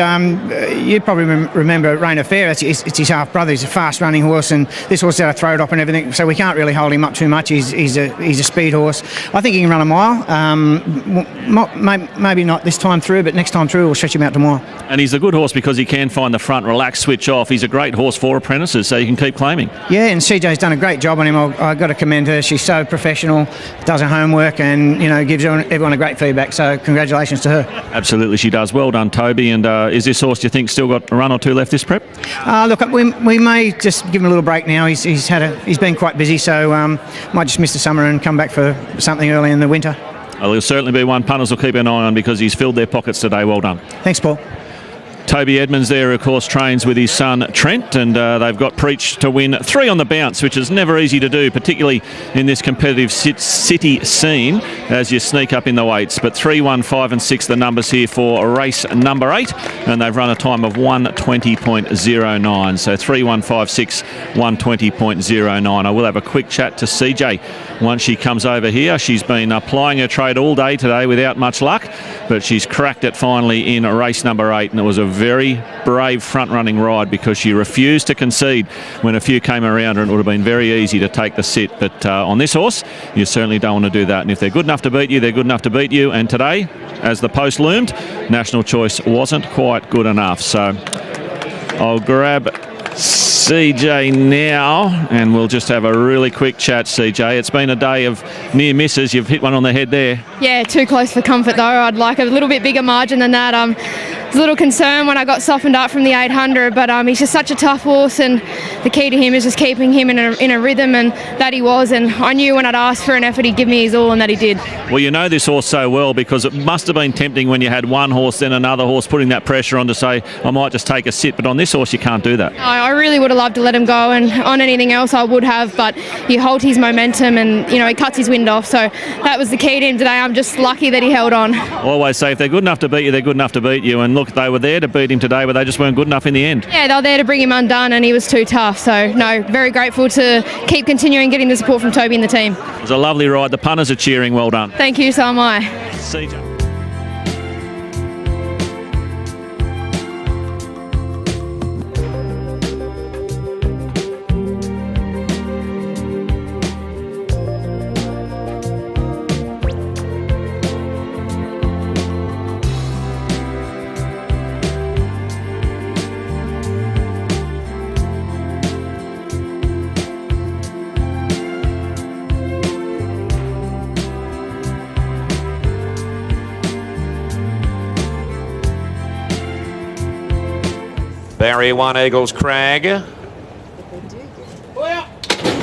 you probably remember Rain Affair. It's his half brother. He's a fast running horse, and this horse had a throat up and everything, so we can't really hold him up too much. He's a speed horse. I think he can run a mile. Maybe not this time through, but next time through we'll stretch him out to more. And he's a good horse because he can find the front, relax, switch off. He's a great horse for apprentices, so you can keep claiming. Yeah, and CJ's done a great job on him. I've got to commend her. She's so professional, does her homework, and gives everyone a great feedback. So congratulations to her. Absolutely, she does. Well done, Toby. And is this horse, do you think, still got a run or two left this prep? Look, we may just give him a little break now. He's been quite busy, so might just miss the summer and come back for something early in the winter. Well, he'll certainly be one punters will keep an eye on because he's filled their pockets today. Well done. Thanks, Paul. Toby Edmonds there, of course, trains with his son Trent, and they've got Preach to win 3 on the bounce, which is never easy to do, particularly in this competitive city scene as you sneak up in the weights. But 3, 1, 5 and 6 the numbers here for race number 8, and they've run a time of 1:20.09. So 3, 1, 5, 6, 1:20.09. I will have a quick chat to CJ once she comes over here. She's been applying her trade all day today without much luck, but she's cracked it finally in race number 8, and it was a very brave front-running ride because she refused to concede when a few came around her, and it would have been very easy to take the sit. But on this horse, you certainly don't want to do that. And if they're good enough to beat you, they're good enough to beat you. And today, as the post loomed, National Choice wasn't quite good enough. So I'll grab CJ now, and we'll just have a really quick chat, CJ. It's been a day of near misses. You've hit one on the head there. Yeah, too close for comfort though. I'd like a little bit bigger margin than that. I was a little concerned when I got softened up from the 800, but he's just such a tough horse, and the key to him is just keeping him in a rhythm, and that he was. And I knew when I'd asked for an effort, he'd give me his all, and that he did. Well, you know this horse so well because it must have been tempting when you had one horse, then another horse, putting that pressure on to say, I might just take a sit. But on this horse, you can't do that. I really would have loved to let him go, and on anything else I would have, but you hold his momentum, and he cuts his wind off. So that was the key to him today. I'm just lucky that he held on. I always say if they're good enough to beat you, they're good enough to beat you. And look, they were there to beat him today, but they just weren't good enough in the end. Yeah, they were there to bring him undone, and he was too tough. So no, very grateful to keep continuing getting the support from Toby and the team. It was a lovely ride. The punters are cheering. Well done. Thank you, so am I. CJ. Barrier 1, Eagles Crag.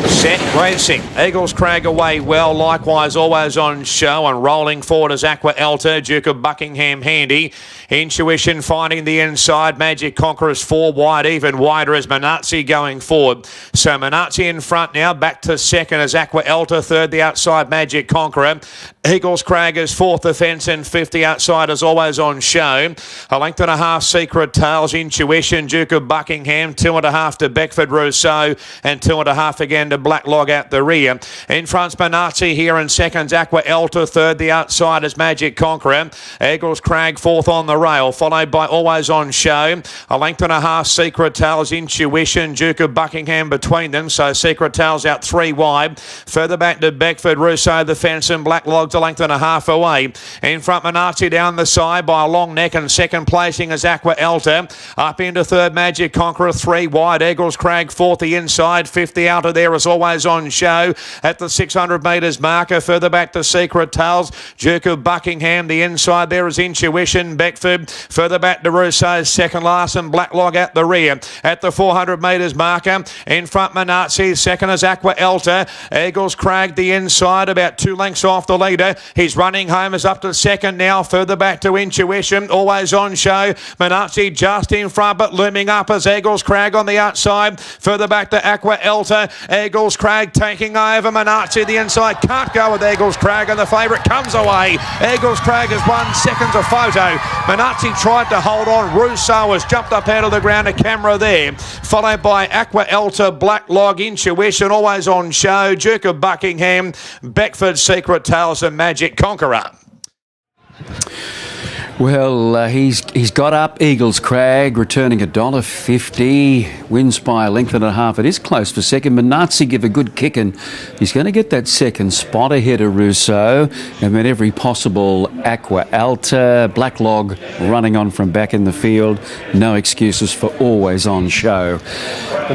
Set racing. Eagles Crag away well, likewise always on show, and rolling forward is Aqua Alta, Duke of Buckingham handy. Intuition finding the inside. Magic Conqueror's 4 wide, even wider is Manazzi going forward. So Manazzi in front now, back to second as Aqua Alta, third the outside Magic Conqueror. Eagles Crag is fourth, the fence and 50 outside as always on show. A length and a half Secret Tales, Intuition, Duke of Buckingham, 2.5 to Beckford Rousseau, and 2.5 again to Black Log out the rear. In front's Manazzi here in seconds, Aqua Alta, third the outside is Magic Conqueror. Eagles Crag fourth on the rail, followed by always on show. A length and a half Secret Tales, Intuition, Duke of Buckingham between them, so Secret Tales out 3 wide. Further back to Beckford Rousseau, the fence, and Black Log's a length and a half away. In front, Manazzi down the side by a long neck, and second placing is Aqua Alta. Up into third, Magic Conqueror, 3 wide. Eagles Crag fourth the inside, 50 out of there as always on show. At the 600 metres marker, further back to Secret Tales, Duke of Buckingham. The inside there is Intuition, Beckford. Further back to Rousseau's second last, and Black Log at the rear. At the 400 metres marker, in front Manazzi, second is Aqua Alta. Eagles Crag the inside, about 2 lengths off the leader. He's running home, is up to second now. Further back to Intuition, always on show. Manazzi just in front, but looming up as Eagles Crag on the outside. Further back to Aqua Alta. Eagles Crag taking over. Manazzi the inside, can't go with Eagles Crag, and the favourite comes away. Eagles Crag has won, second's a photo. Manazzi tried to hold on. Russo has jumped up out of the ground, a camera there. Followed by Aqua Alta, Black Log, Intuition, always on show. Duke of Buckingham, Beckford, Secret Tales and Magic Conqueror. Well, he's got up Eagles Crag, returning $1.50, wins by a length and a half. It is close for second. Manazzi give a good kick and he's going to get that second spot ahead of Russo. And then every possible Aqua Alta, Black Log running on from back in the field. No excuses for always on show.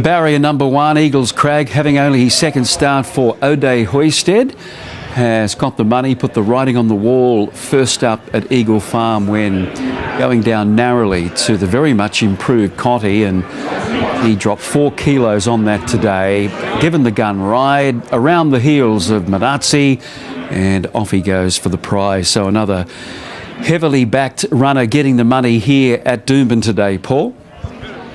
Barrier number 1, Eagles Crag, having only his second start for O'Day Hoysted, has got the money, put the writing on the wall first up at Eagle Farm when going down narrowly to the very much improved Cotty, and he dropped 4 kilos on that today. Given the gun ride around the heels of Manazzi, and off he goes for the prize. So another heavily backed runner getting the money here at Doomben today, Paul.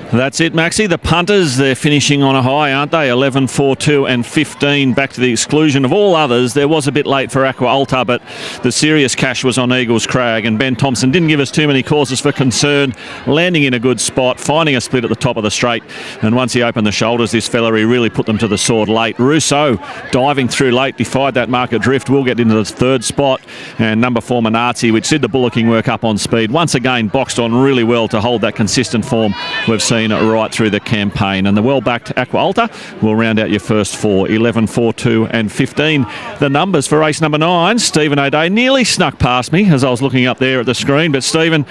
That's it, Maxie. The punters, they're finishing on a high, aren't they? 11, 4, 2 and 15, back to the exclusion of all others. There was a bit late for Aqua Alta, but the serious cash was on Eagles Crag, and Ben Thompson didn't give us too many causes for concern, landing in a good spot, finding a split at the top of the straight, and once he opened the shoulders, this fella, he really put them to the sword late. Russo diving through late, defied that market drift, will get into the third spot, and number 4 Manazzi, which did the bullocking work up on speed, once again boxed on really well to hold that consistent form we've seen right through the campaign. And the well-backed Aqua Alta will round out your first 4, 11, 4, 2 and 15. The numbers for race number 9, Stephen O'Day nearly snuck past me as I was looking up there at the screen, but Stephen,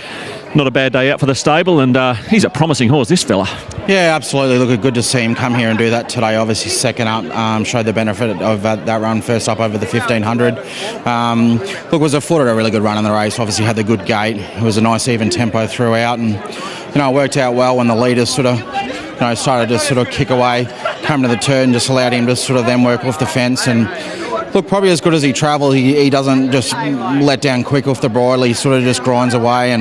not a bad day out for the stable, and he's a promising horse, this fella. Yeah, absolutely. Look, good to see him come here and do that today. Obviously, second up, showed the benefit of that run first up over the 1500. Look, was afforded a really good run in the race. Obviously, had the good gate. It was a nice even tempo throughout, and it worked out well when the leaders sort of started to sort of kick away, come to the turn, just allowed him to sort of then work off the fence. And look, probably as good as he travels, he doesn't just let down quick off the bridle. He sort of just grinds away.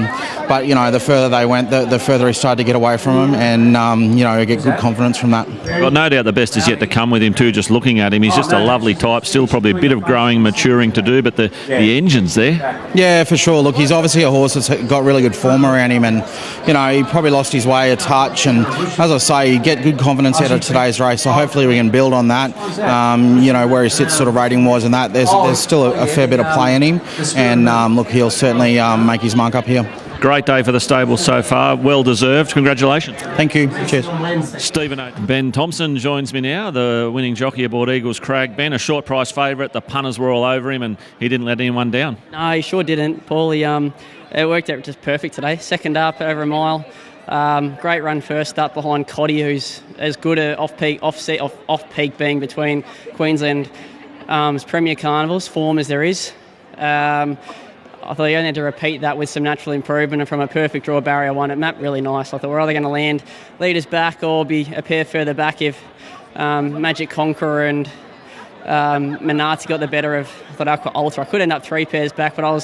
But the further they went, the further he started to get away from him, and get good confidence from that. Got no doubt the best is yet to come with him too. Just looking at him, he's just a lovely type. Still probably a bit of growing, maturing to do, but the engine's there. Yeah, for sure. Look, he's obviously a horse that's got really good form around him, and he probably lost his way a touch. And as I say, you get good confidence out of today's race. So hopefully we can build on that. Where he sits sort of rating-wise and that, there's still a fair bit of play in him, and look, he'll certainly make his mark up here. Great day for the stable so far. Well deserved. Congratulations. Thank you. Cheers. Stephen Ben Thompson joins me now, the winning jockey aboard Eagles Crag. Ben, a short price favourite. The punters were all over him and he didn't let anyone down. No, he sure didn't, Paul. It worked out just perfect today. Second up over a mile. Great run first up behind Cotty, who's as good a off-peak being between Queensland Premier Carnivals form as there is. I thought he only had to repeat that with some natural improvement, and from a perfect draw barrier 1, it mapped really nice. I thought we're either going to land leaders back or be a pair further back if Magic Conqueror and Manazzi got the better of, I thought, Aqua Alta. I could end up 3 pairs back, but I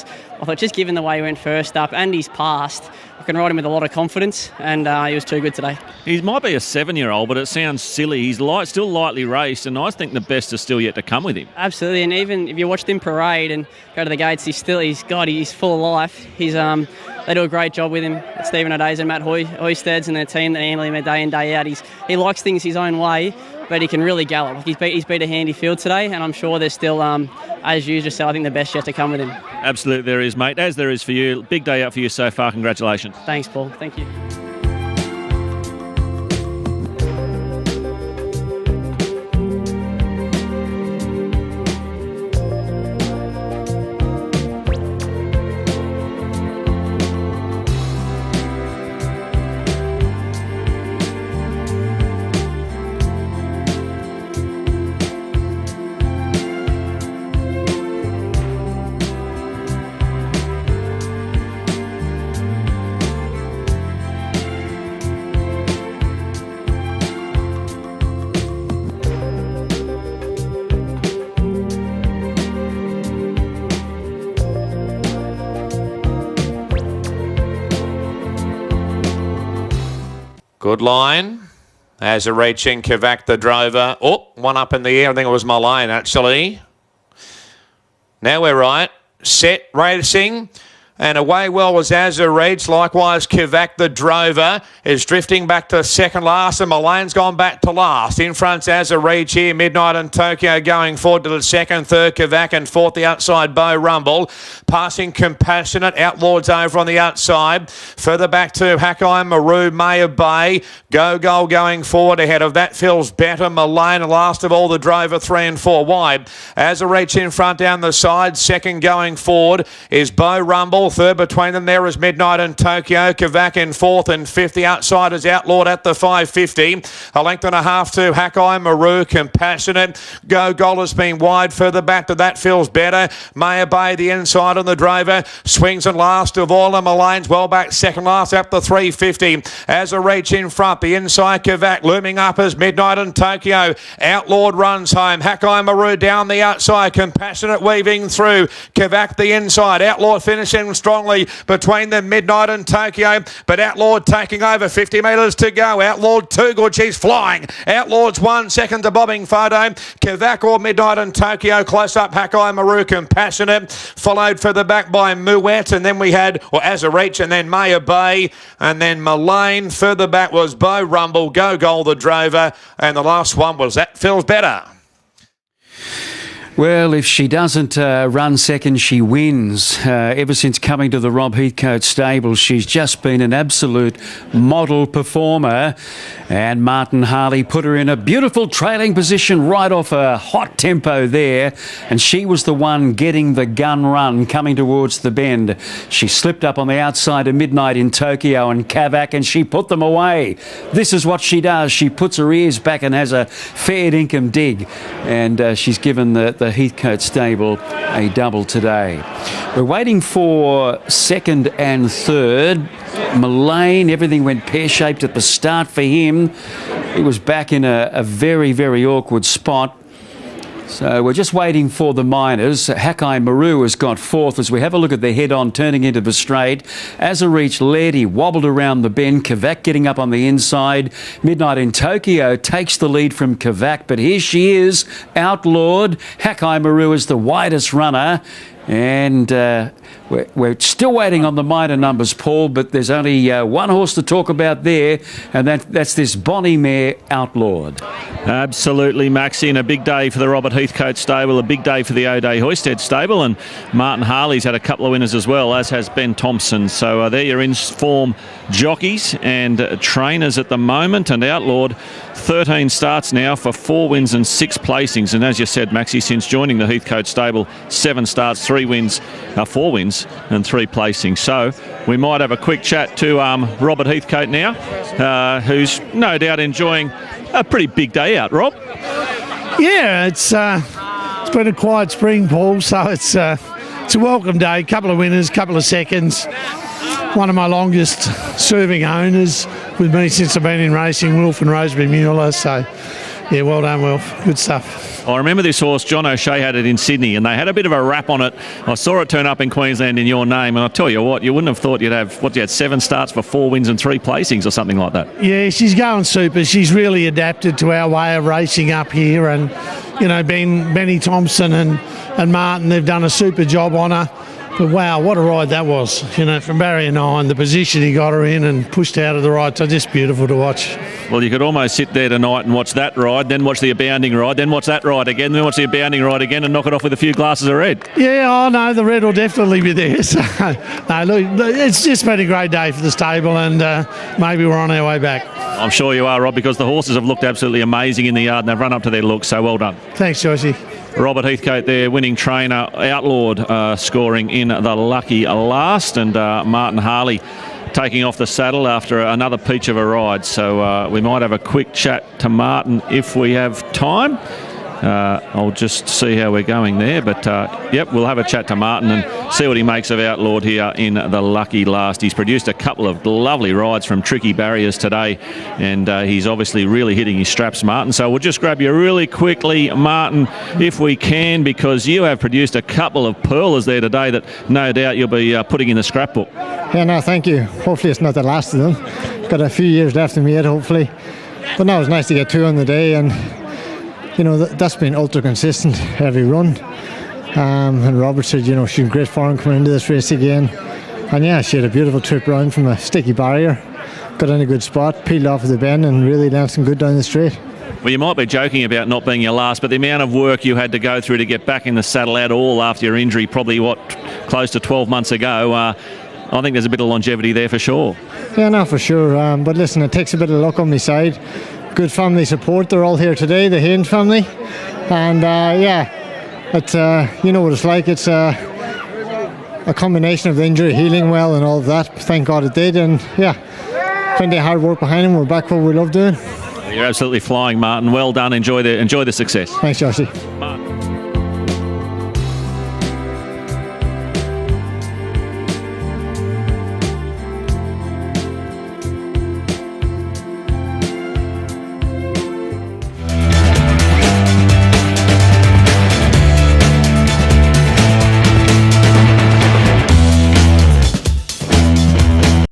thought just given the way he went first up and he's passed, I can ride him with a lot of confidence, and he was too good today. He might be a 7-year-old, but it sounds silly. He's still lightly raced, and I think the best is still yet to come with him. Absolutely, and even if you watched him parade and go to the gates, he's full of life. They do a great job with him. Stephen O'Days and Matt Hoysteds and their team that handle him day in, day out. He likes things his own way, but he can really gallop. He's beat a handy field today, and I'm sure there's still, as you just said, I think the best yet to come with him. Absolutely there is, mate, as there is for you. Big day out for you so far. Congratulations. Thanks, Paul. Thank you. Good line. As a reaching, Kavak the drover. Oh, one up in the air. I think it was my line, actually. Now we're right. Set, racing. And away well was Azurich. Likewise, Kivak, the drover, is drifting back to second last, and Mullane's gone back to last. In front's Azurich here. Midnight and Tokyo going forward to the second, third Kivak, and fourth the outside Bow Rumble. Passing Compassionate. Outlaw's over on the outside. Further back to Hakai Maru, Maya Bay. Go Goal going forward. Ahead of that feels better. Mullane, and last of all the drover, 3 and 4 wide. Azurich in front down the side. Second going forward is Bow Rumble. Third between them there is Midnight and Tokyo. Kavak in fourth, and fifth the outside is Outlawed at the 550. A length and a half to Hakai Maru. Compassionate. Go Goal has been wide. Further back to that feels better. Maya Bay the inside on the drover. Swings and last of all. And Mullane's well back second last at the 350. Azurich in front. The inside Kavak looming up as Midnight and Tokyo. Outlawed runs home. Hakai Maru down the outside. Compassionate weaving through. Kavak the inside. Outlawed finishing strongly between them, Midnight and Tokyo. But Outlawed taking over. 50 metres to go. Outlawed too good. She's flying. Outlawed's 1 second to bobbing photo. Kavak or Midnight and Tokyo close up. Hakai Maru Compassionate. Followed further back by Moet. And then we had Azurich, and then Maya Bay. And then Mullane. Further back was Bow Rumble. Go Goal the drover. And the last one was That Feels Better. Well, if she doesn't run second, she wins. Ever since coming to the Rob Heathcote stable, she's just been an absolute model performer. And Martin Harley put her in a beautiful trailing position right off a hot tempo there. And she was the one getting the gun run coming towards the bend. She slipped up on the outside of Midnight in Tokyo and Kavak, and she put them away. This is what she does. She puts her ears back and has a fair dinkum dig. And she's given the Heathcote stable a double today. We're waiting for second and third. Mullane, everything went pear-shaped at the start for him. He was back in a very, very awkward spot. So we're just waiting for the minors. Hakai Maru has got fourth as we have a look at the head-on turning into the straight. Azurich led, he wobbled around the bend. Kavak getting up on the inside. Midnight in Tokyo takes the lead from Kavak, but here she is, Outlawed. Hakai Maru is the widest runner. And we're still waiting on the minor numbers, Paul, but there's only one horse to talk about there, and that's this Bonnie mare, Outlawed. Absolutely, Maxie, and a big day for the Robert Heathcote stable, a big day for the O'Day Hoisted stable, and Martin Harley's had a couple of winners as well, as has Ben Thompson. So there you're in form jockeys and trainers at the moment, and Outlawed 13 starts now for 4 wins and 6 placings. And as you said, Maxie, since joining the Heathcote stable, 7 starts, 4 wins and 3 placings. So we might have a quick chat to Robert Heathcote now, who's no doubt enjoying a pretty big day out, Rob. Yeah, it's been a quiet spring, Paul, so it's a welcome day. Couple of winners, couple of seconds. One of my longest serving owners with me since I've been in racing, Wilf and Rosemary Mueller. So, yeah, well done, Wilf. Good stuff. I remember this horse, John O'Shea had it in Sydney, and they had a bit of a rap on it. I saw it turn up in Queensland in your name, and I'll tell you what, you wouldn't have thought you'd have, you had 7 starts for 4 wins and 3 placings or something like that. Yeah, she's going super. She's really adapted to our way of racing up here, and, you know, Benny Thompson and Martin, they've done a super job on her. But wow, what a ride that was. You know, from barrier 9, the position he got her in and pushed out of the ride, so just beautiful to watch. Well, you could almost sit there tonight and watch that ride, then watch the abounding ride, then watch that ride again, then watch the abounding ride again and knock it off with a few glasses of red. Yeah, oh no, the red will definitely be there. So, no, look, it's just been a great day for the stable, and maybe we're on our way back. I'm sure you are, Rob, because the horses have looked absolutely amazing in the yard and they've run up to their look, so well done. Thanks, Joycey. Robert Heathcote there, winning trainer, Outlawed scoring in the lucky last, and Martin Harley taking off the saddle after another peach of a ride. So we might have a quick chat to Martin if we have time. I'll just see how we're going there, but yep, we'll have a chat to Martin and see what he makes of Outlawed here in the lucky last. He's produced a couple of lovely rides from tricky barriers today, and he's obviously really hitting his straps, Martin. So we'll just grab you really quickly, Martin, if we can, because you have produced a couple of pearlers there today that no doubt you'll be putting in the scrapbook. Yeah, no, thank you. Hopefully it's not the last of them. Got a few years left in me yet, hopefully. But no, it was nice to get 2 on the day, and you know, that's been ultra consistent every run. And Robert said, you know, she's in great form coming into this race again. And yeah, she had a beautiful trip round from a sticky barrier, got in a good spot, peeled off of the bend and really dancing good down the straight. Well, you might be joking about not being your last, but the amount of work you had to go through to get back in the saddle at all after your injury, probably, close to 12 months ago, I think there's a bit of longevity there for sure. Yeah, no, for sure. But listen, it takes a bit of luck on my side. Good family support. They're all here today, the Haynes family. And it's you know what it's like. It's a combination of the injury, healing well and all of that. Thank God it did. And yeah, plenty of hard work behind him. We're back what we love doing. You're absolutely flying, Martin. Well done. Enjoy the success. Thanks, Joshy.